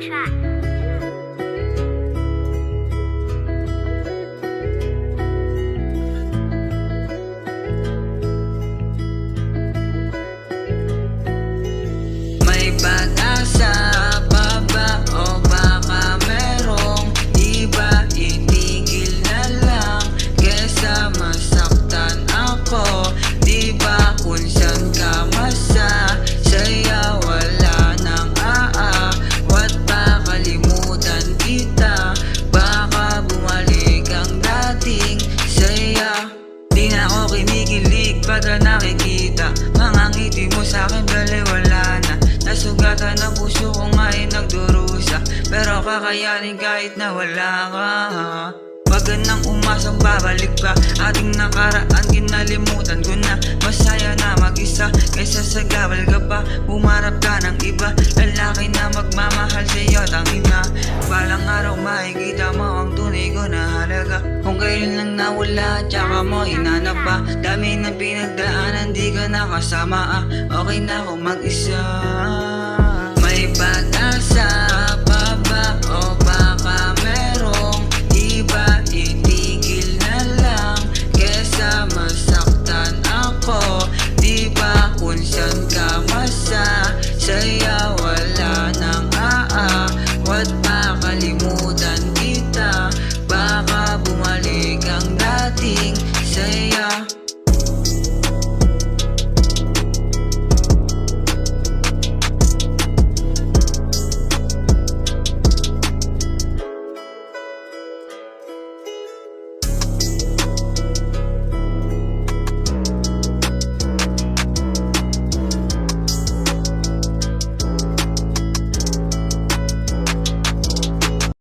May pag-asa pa ba o baka merong iba? Itigil na lang kesa masaktan ako. Di ba kung saan ka masasaya wala nang aawat pa, kalimutan kita, baka bumalik ang dating saya. Di na ako kinikilig pagka nakikita mga ngiti mo sa'kin, baliwala na. Nasugatan ang puso ko nga ay nagdurusa, pero kakayanin kahit na wala ka. Wag ka nang umasang babalik pa, ating nakaraan kinalimutan ko na. Masaya na mag-isa kaysa sa gabal ka pa, humarap ka ng iba, lalaki na magmamahal sa'yo tangina. Balang araw makikita mo ang tunay ko na halaga, kung kailan lang nawala tsaka mo hinanap pa. Dami ng pinagdaanan di ka nakasama, okay na ako mag-isa.